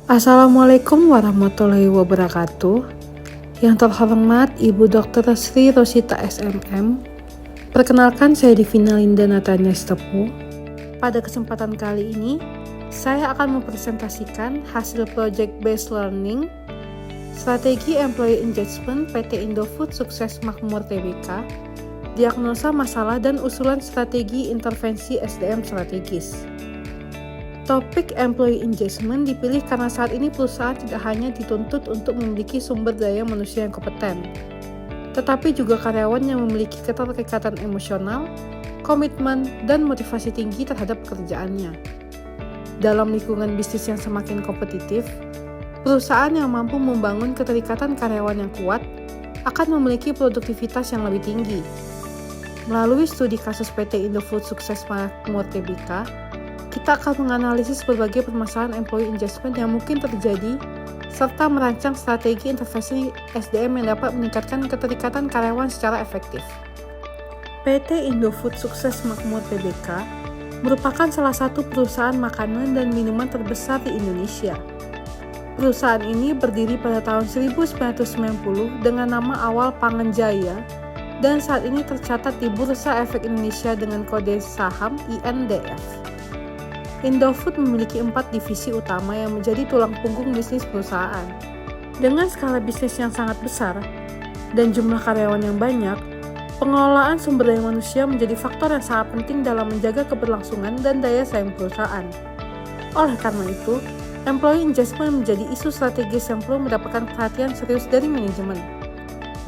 Assalamualaikum warahmatullahi wabarakatuh. Yang terhormat Ibu Dr. Sri Rosita SMM. Perkenalkan, saya Divina Linda Natania Stepu. Pada kesempatan kali ini, saya akan mempresentasikan hasil Project Based Learning Strategi Employee Engagement PT Indofood Sukses Makmur Tbk, diagnosa masalah dan usulan strategi intervensi SDM strategis. Topik employee engagement dipilih karena saat ini perusahaan tidak hanya dituntut untuk memiliki sumber daya manusia yang kompeten, tetapi juga karyawan yang memiliki keterikatan emosional, komitmen, dan motivasi tinggi terhadap pekerjaannya. Dalam lingkungan bisnis yang semakin kompetitif, perusahaan yang mampu membangun keterikatan karyawan yang kuat akan memiliki produktivitas yang lebih tinggi. Melalui studi kasus PT Indofood Sukses Makmur Tbk, kita akan menganalisis berbagai permasalahan employee engagement yang mungkin terjadi, serta merancang strategi intervensi SDM yang dapat meningkatkan keterikatan karyawan secara efektif. PT Indofood Sukses Makmur Tbk merupakan salah satu perusahaan makanan dan minuman terbesar di Indonesia. Perusahaan ini berdiri pada tahun 1990 dengan nama awal Pangenjaya dan saat ini tercatat di Bursa Efek Indonesia dengan kode saham INDF. Indofood memiliki 4 divisi utama yang menjadi tulang punggung bisnis perusahaan. Dengan skala bisnis yang sangat besar dan jumlah karyawan yang banyak, pengelolaan sumber daya manusia menjadi faktor yang sangat penting dalam menjaga keberlangsungan dan daya saing perusahaan. Oleh karena itu, employee engagement menjadi isu strategis yang perlu mendapatkan perhatian serius dari manajemen.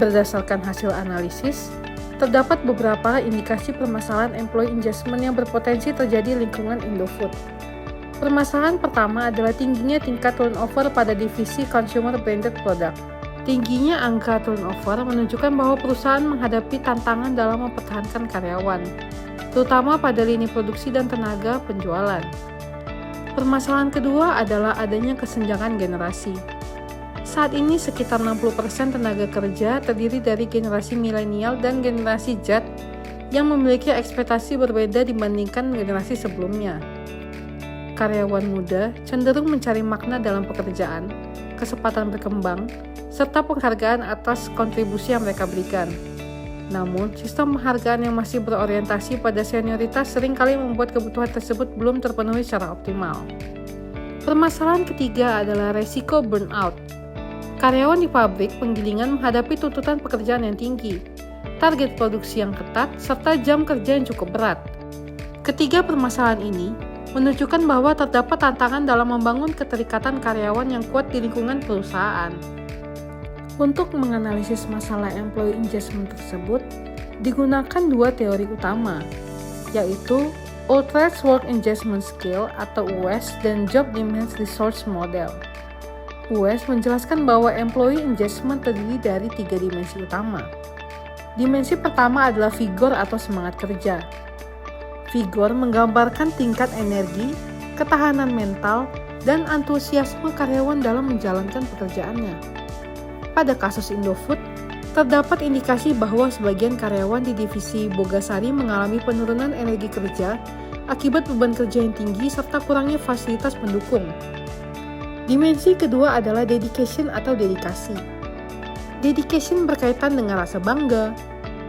Berdasarkan hasil analisis, terdapat beberapa indikasi permasalahan employee engagement yang berpotensi terjadi di lingkungan Indofood. Permasalahan pertama adalah tingginya tingkat turnover pada divisi consumer branded product. Tingginya angka turnover menunjukkan bahwa perusahaan menghadapi tantangan dalam mempertahankan karyawan, terutama pada lini produksi dan tenaga penjualan. Permasalahan kedua adalah adanya kesenjangan generasi. Saat ini sekitar 60% tenaga kerja terdiri dari generasi milenial dan generasi Z yang memiliki ekspektasi berbeda dibandingkan generasi sebelumnya. Karyawan muda cenderung mencari makna dalam pekerjaan, kesempatan berkembang, serta penghargaan atas kontribusi yang mereka berikan. Namun, sistem penghargaan yang masih berorientasi pada senioritas seringkali membuat kebutuhan tersebut belum terpenuhi secara optimal. Permasalahan ketiga adalah resiko burnout. Karyawan di pabrik penggilingan menghadapi tuntutan pekerjaan yang tinggi, target produksi yang ketat, serta jam kerja yang cukup berat. Ketiga permasalahan ini menunjukkan bahwa terdapat tantangan dalam membangun keterikatan karyawan yang kuat di lingkungan perusahaan. Untuk menganalisis masalah employee engagement tersebut, digunakan 2 teori utama, yaitu Utrecht Work Engagement Scale atau UES dan Job Demand Resource Model. UES menjelaskan bahwa employee engagement terdiri dari 3 dimensi utama. Dimensi pertama adalah vigor atau semangat kerja. Vigor menggambarkan tingkat energi, ketahanan mental, dan antusiasme karyawan dalam menjalankan pekerjaannya. Pada kasus Indofood, terdapat indikasi bahwa sebagian karyawan di divisi Bogasari mengalami penurunan energi kerja akibat beban kerja yang tinggi serta kurangnya fasilitas pendukung. Dimensi kedua adalah dedication atau dedikasi. Dedication berkaitan dengan rasa bangga,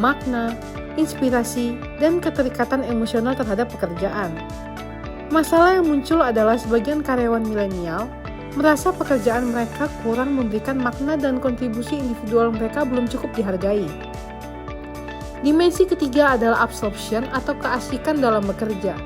makna, inspirasi, dan keterikatan emosional terhadap pekerjaan. Masalah yang muncul adalah sebagian karyawan milenial merasa pekerjaan mereka kurang memberikan makna dan kontribusi individual mereka belum cukup dihargai. Dimensi ketiga adalah absorption atau keasikan dalam bekerja.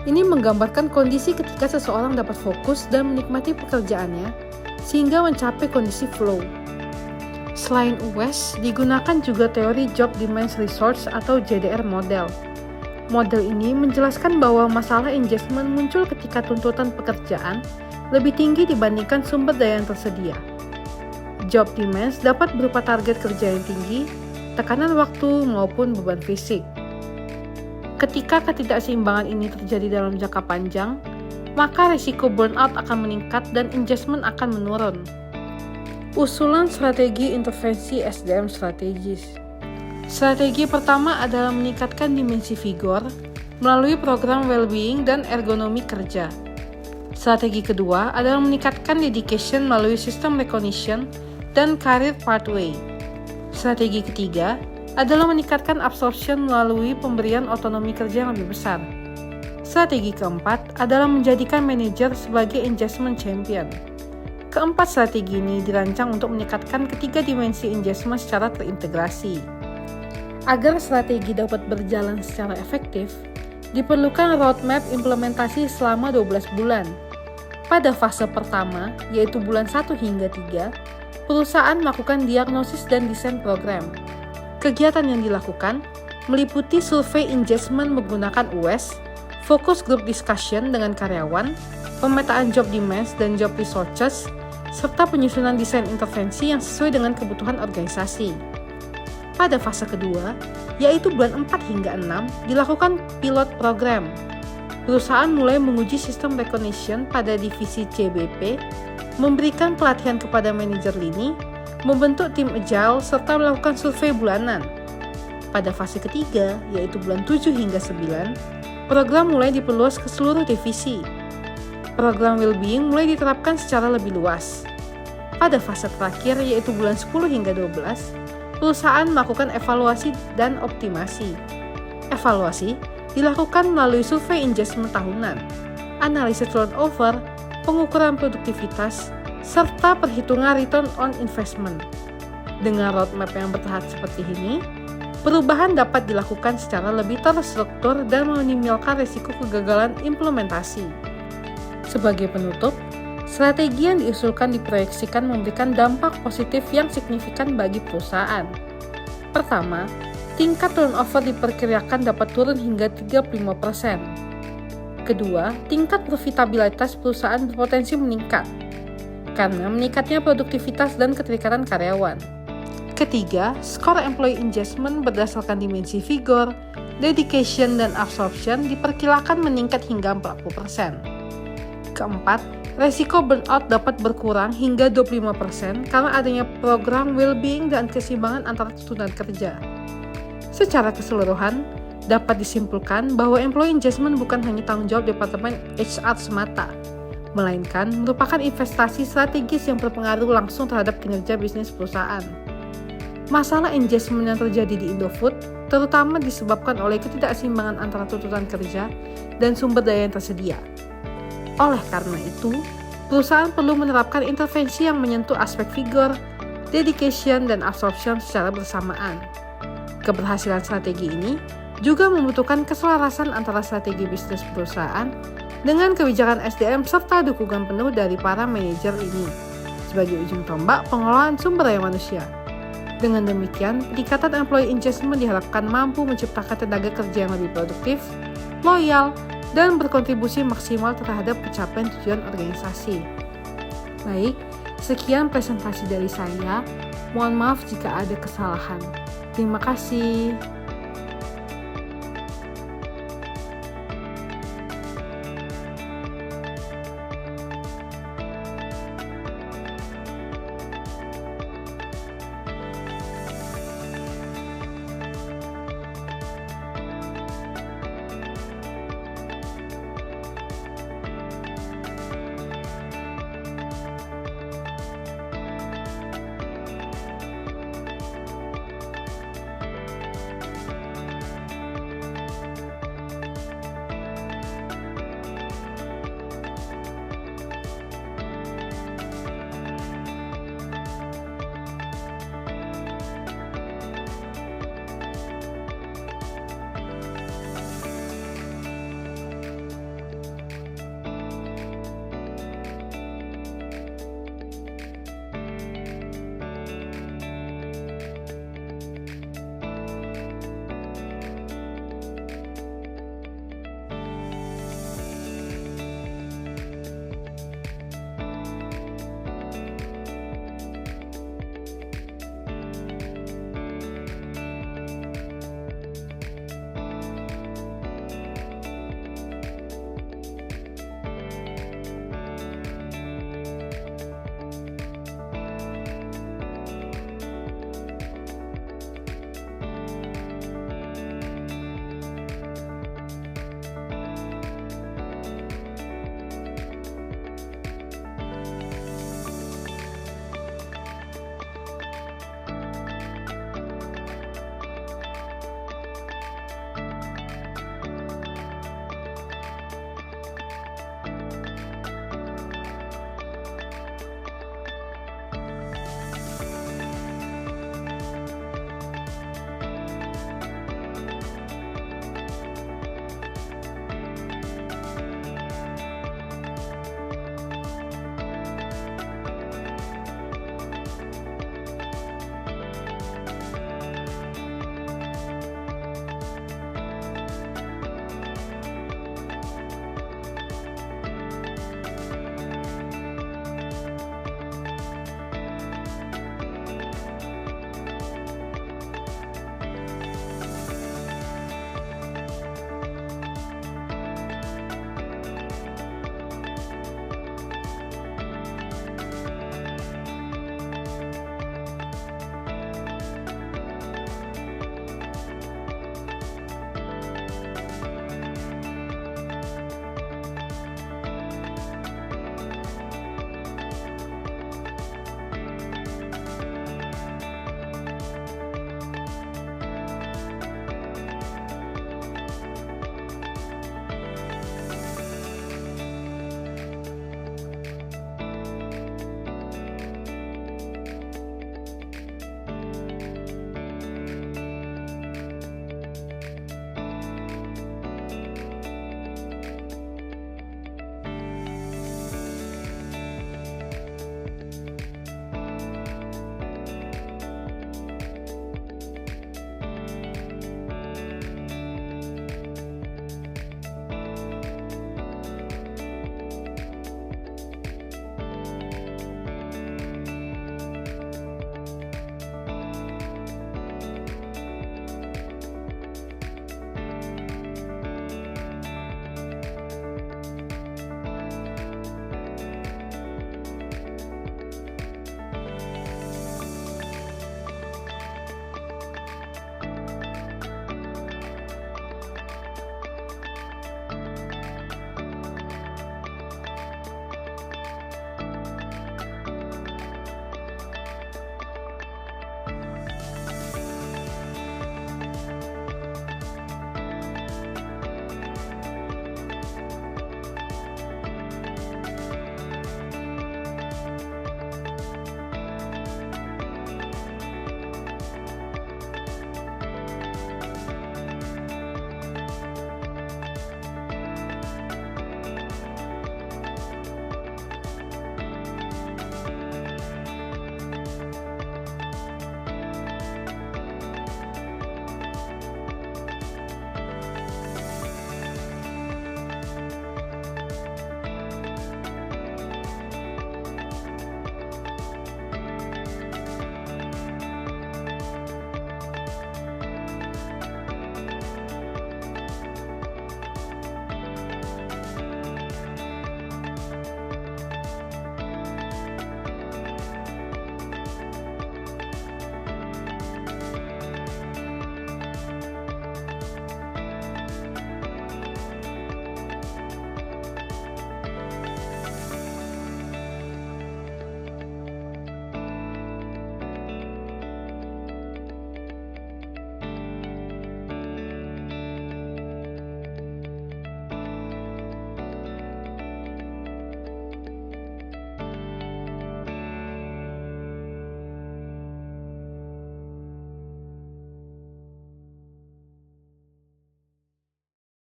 Ini menggambarkan kondisi ketika seseorang dapat fokus dan menikmati pekerjaannya sehingga mencapai kondisi flow. Selain UES, digunakan juga teori Job Demand Resource atau JDR model. Model ini menjelaskan bahwa masalah engagement muncul ketika tuntutan pekerjaan lebih tinggi dibandingkan sumber daya yang tersedia. Job demands dapat berupa target kerja yang tinggi, tekanan waktu, maupun beban fisik. Ketika ketidakseimbangan ini terjadi dalam jangka panjang, maka risiko burnout akan meningkat dan engagement akan menurun. Usulan strategi intervensi SDM strategis. Strategi pertama adalah meningkatkan dimensi vigor melalui program well-being dan ergonomi kerja. Strategi kedua adalah meningkatkan dedication melalui sistem recognition dan career pathway. Strategi ketiga adalah meningkatkan absorption melalui pemberian otonomi kerja yang lebih besar. Strategi keempat adalah menjadikan manajer sebagai engagement champion. Keempat strategi ini dirancang untuk meningkatkan ketiga dimensi engagement secara terintegrasi. Agar strategi dapat berjalan secara efektif, diperlukan roadmap implementasi selama 12 bulan. Pada fase pertama, yaitu bulan 1 hingga 3, perusahaan melakukan diagnosis dan desain program. Kegiatan yang dilakukan meliputi survei engagement menggunakan UES, focus group discussion dengan karyawan, pemetaan job demands dan job resources, serta penyusunan desain intervensi yang sesuai dengan kebutuhan organisasi. Pada fase kedua, yaitu bulan 4 hingga 6, dilakukan pilot program. Perusahaan mulai menguji sistem recognition pada divisi CBP, memberikan pelatihan kepada manajer lini, membentuk tim agile, serta melakukan survei bulanan. Pada fase ketiga, yaitu bulan 7 hingga 9, program mulai diperluas ke seluruh divisi. Program well-being mulai diterapkan secara lebih luas. Pada fase terakhir, yaitu bulan 10 hingga 12, perusahaan melakukan evaluasi dan optimasi. Evaluasi dilakukan melalui survei engagement tahunan, analisis turnover, pengukuran produktivitas, serta perhitungan return on investment. Dengan roadmap yang bertahap seperti ini, perubahan dapat dilakukan secara lebih terstruktur dan meminimalkan risiko kegagalan implementasi. Sebagai penutup, strategi yang diusulkan diproyeksikan memberikan dampak positif yang signifikan bagi perusahaan. Pertama, tingkat turnover diperkirakan dapat turun hingga 35%. Kedua, tingkat profitabilitas perusahaan berpotensi meningkat karena meningkatnya produktivitas dan keterikatan karyawan. Ketiga, skor employee engagement berdasarkan dimensi vigor, dedication, dan absorption diperkirakan meningkat hingga 40%. Keempat, resiko burnout dapat berkurang hingga 25% karena adanya program well-being dan keseimbangan antara tuntutan kerja. Secara keseluruhan, dapat disimpulkan bahwa employee engagement bukan hanya tanggung jawab Departemen HR semata, melainkan merupakan investasi strategis yang berpengaruh langsung terhadap kinerja bisnis perusahaan. Masalah engagement yang terjadi di Indofood terutama disebabkan oleh ketidakseimbangan antara tuntutan kerja dan sumber daya yang tersedia. Oleh karena itu, perusahaan perlu menerapkan intervensi yang menyentuh aspek vigor, dedication, dan absorption secara bersamaan. Keberhasilan strategi ini juga membutuhkan keselarasan antara strategi bisnis perusahaan dengan kebijakan SDM serta dukungan penuh dari para manajer ini sebagai ujung tombak pengelolaan sumber daya manusia. Dengan demikian, peningkatan employee engagement diharapkan mampu menciptakan tenaga kerja yang lebih produktif, loyal, dan berkontribusi maksimal terhadap pencapaian tujuan organisasi. Baik, sekian presentasi dari saya. Mohon maaf jika ada kesalahan. Terima kasih.